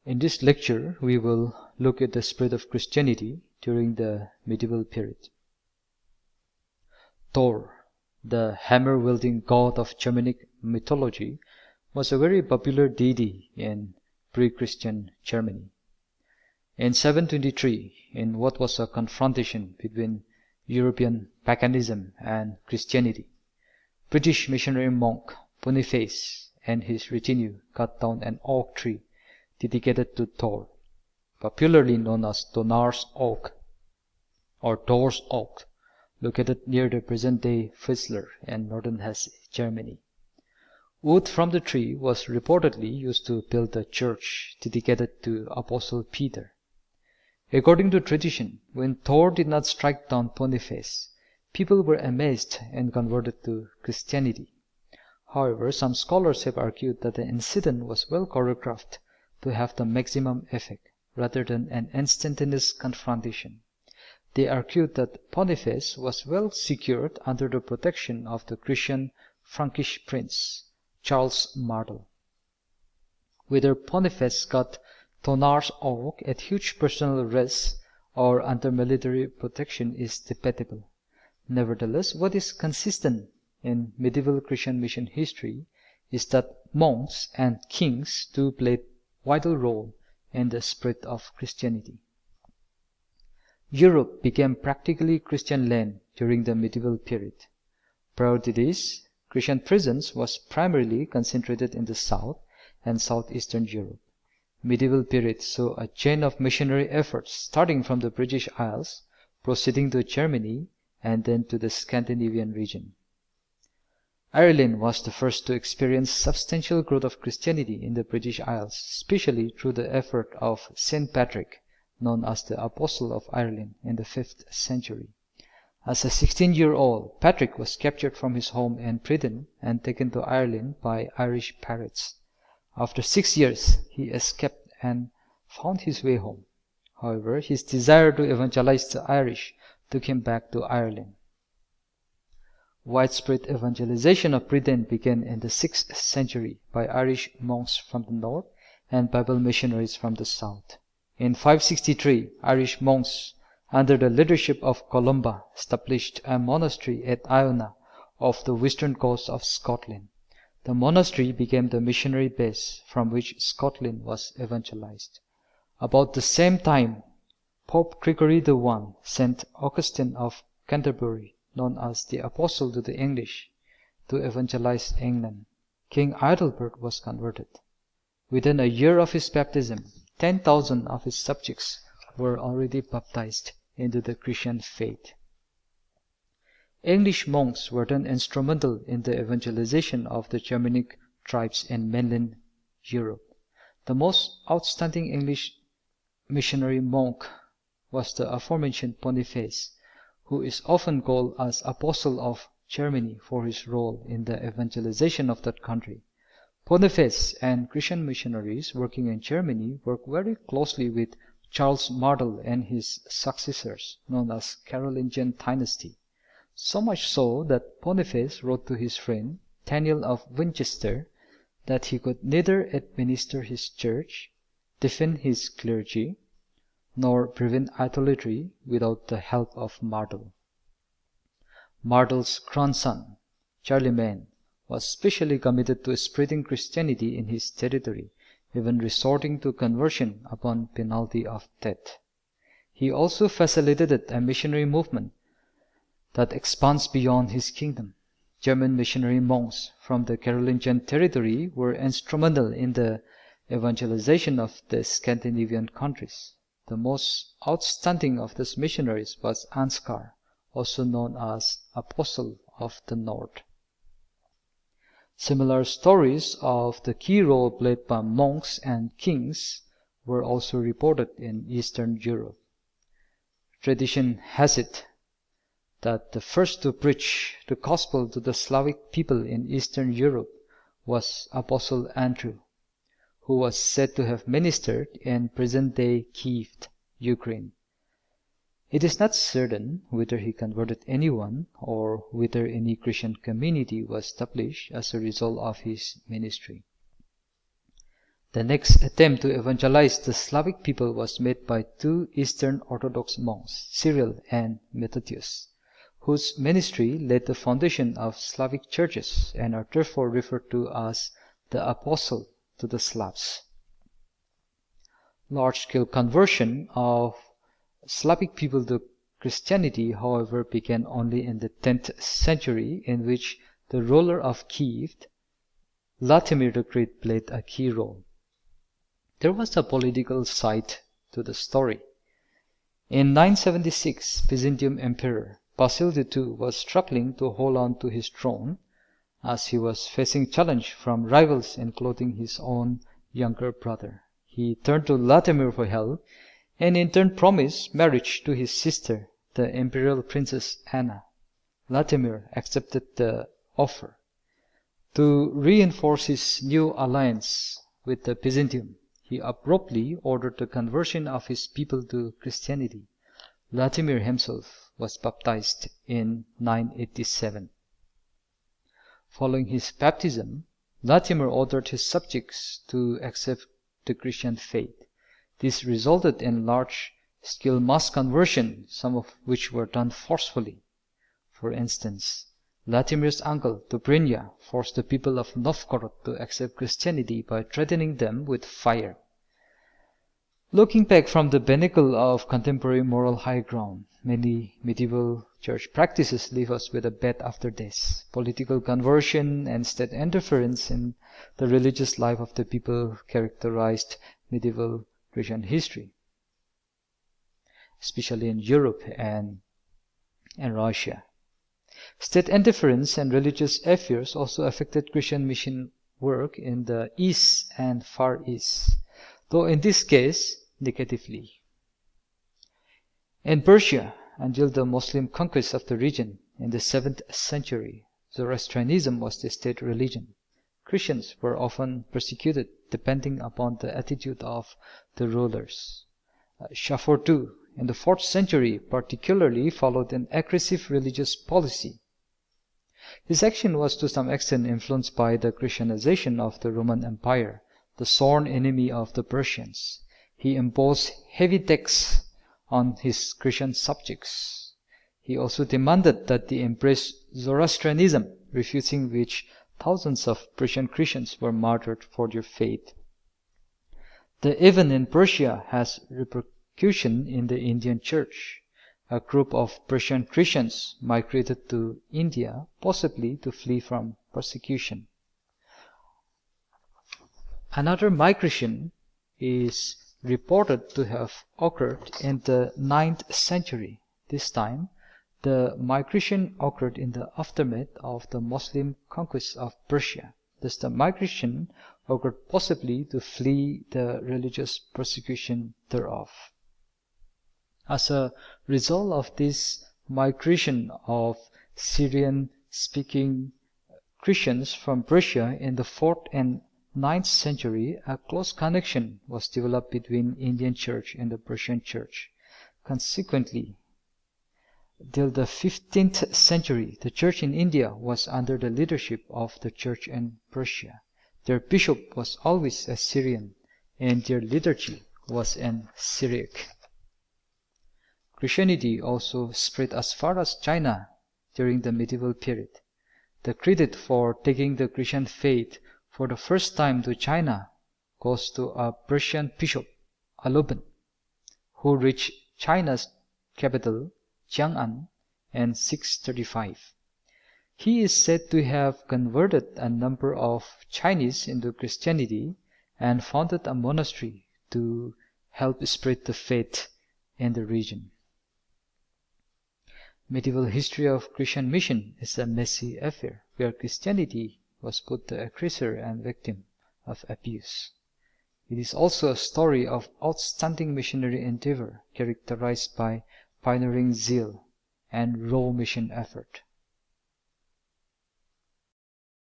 In this lecture, we will look at the spread of Christianity during the medieval period. Thor, the hammer-wielding god of Germanic mythology, was a very popular deity in pre-Christian Germany. In 723, in what was a confrontation between European paganism and Christianity, British missionary monk Boniface and his retinue cut down an oak tree dedicated to Thor, popularly known as Donar's Oak or Thor's Oak, located near the present-day Fritzlar in northern Hesse, Germany. Wood from the tree was reportedly used to build a church dedicated to Apostle Peter. According to tradition, when Thor did not strike down Boniface, people were amazed and converted to Christianity. However, some scholars have argued that the incident was well choreographed to have the maximum effect, rather than an instantaneous confrontation. They argued that Boniface was well secured under the protection of the Christian Frankish prince, Charles Martel. Whether Boniface got Donar's Oak at huge personal risk or under military protection is debatable. Nevertheless, what is consistent in medieval Christian mission history is that monks and kings too played vital role in the spread of Christianity. Europe became practically Christian land during the medieval period. Prior to this, Christian presence was primarily concentrated in the south and southeastern Europe. Medieval period saw a chain of missionary efforts starting from the British Isles, proceeding to Germany, and then to the Scandinavian region. Ireland was the first to experience substantial growth of Christianity in the British Isles, especially through the effort of Saint Patrick, known as the Apostle of Ireland, in the 5th century. As a 16-year-old, Patrick was captured from his home in Britain and taken to Ireland by Irish pirates. After 6 years, he escaped and found his way home. However, his desire to evangelize the Irish took him back to Ireland. Widespread evangelization of Britain began in the 6th century by Irish monks from the north and Bible missionaries from the south. In 563, Irish monks under the leadership of Columba established a monastery at Iona off the western coast of Scotland. The monastery became the missionary base from which Scotland was evangelized. About the same time, Pope Gregory I sent Augustine of Canterbury, known as the Apostle to the English, to evangelize England. King Ethelbert was converted. Within a year of his baptism, 10,000 of his subjects were already baptized into the Christian faith. English monks were then instrumental in the evangelization of the Germanic tribes in mainland Europe. The most outstanding English missionary monk was the aforementioned Boniface, who is often called as Apostle of Germany for his role in the evangelization of that country. Boniface and Christian missionaries working in Germany worked very closely with Charles Martel and his successors, known as Carolingian dynasty. So much so that Boniface wrote to his friend Daniel of Winchester that he could neither administer his church, defend his clergy, nor prevent idolatry without the help of Martel. Martel's grandson, Charlemagne, was specially committed to spreading Christianity in his territory, even resorting to conversion upon penalty of death. He also facilitated a missionary movement that expands beyond his kingdom. German missionary monks from the Carolingian territory were instrumental in the evangelization of the Scandinavian countries. The most outstanding of these missionaries was Ansgar, also known as Apostle of the North. Similar stories of the key role played by monks and kings were also reported in Eastern Europe. Tradition has it that the first to preach the gospel to the Slavic people in Eastern Europe was Apostle Andrew, who was said to have ministered in present-day Kiev, Ukraine. It is not certain whether he converted anyone or whether any Christian community was established as a result of his ministry. The next attempt to evangelize the Slavic people was made by two Eastern Orthodox monks, Cyril and Methodius, whose ministry laid the foundation of Slavic churches and are therefore referred to as the apostle to the Slavs. Large-scale conversion of Slavic people to Christianity, however, began only in the 10th century, in which the ruler of Kiev, Vladimir the Great, played a key role. There was a political side to the story. In 976, Byzantium Emperor Basil II was struggling to hold on to his throne as he was facing challenge from rivals including his own younger brother. He turned to Vladimir for help and in turn promised marriage to his sister, the imperial princess Anna. Vladimir accepted the offer. To reinforce his new alliance with the Byzantium, he abruptly ordered the conversion of his people to Christianity. Vladimir himself was baptized in 987. Following his baptism, Vladimir ordered his subjects to accept the Christian faith. This resulted in large-scale mass conversion, some of which were done forcefully. For instance, Vladimir's uncle, Dobrynya, forced the people of Novgorod to accept Christianity by threatening them with fire. Looking back from the pinnacle of contemporary moral high ground, many medieval church practices leave us with a bad aftertaste. Political conversion and state interference in the religious life of the people characterized medieval Christian history, especially in Europe and Russia. State interference and religious affairs also affected Christian mission work in the East and Far East, though in this case negatively. In Persia, until the Muslim conquest of the region in the 7th century, Zoroastrianism was the state religion. Christians were often persecuted depending upon the attitude of the rulers. Shapur II in the 4th century particularly followed an aggressive religious policy. His action was to some extent influenced by the Christianization of the Roman Empire, the sworn enemy of the Persians. He imposed heavy taxes on his Christian subjects. He also demanded that they embrace Zoroastrianism, refusing which thousands of Persian Christians were martyred for their faith. The event in Persia has repercussion in the Indian church. A group of Persian Christians migrated to India, possibly to flee from persecution. Another migration is reported to have occurred in the 9th century. This time, the migration occurred in the aftermath of the Muslim conquest of Persia. Thus, the migration occurred possibly to flee the religious persecution thereof. As a result of this migration of Syrian-speaking Christians from Persia in the 4th and 9th century, a close connection was developed between Indian church and the Persian church. Consequently, till the 15th century, the church in India was under the leadership of the church in Persia. Their bishop was always a Syrian, and their liturgy was in Syriac. Christianity also spread as far as China during the medieval period. The credit for taking the Christian faith for the first time to China goes to a Persian bishop, Aluban, who reached China's capital, Chang'an, in 635. He is said to have converted a number of Chinese into Christianity and founded a monastery to help spread the faith in the region. Medieval history of Christian mission is a messy affair where Christianity was both the aggressor and victim of abuse. It is also a story of outstanding missionary endeavor characterized by pioneering zeal and raw mission effort.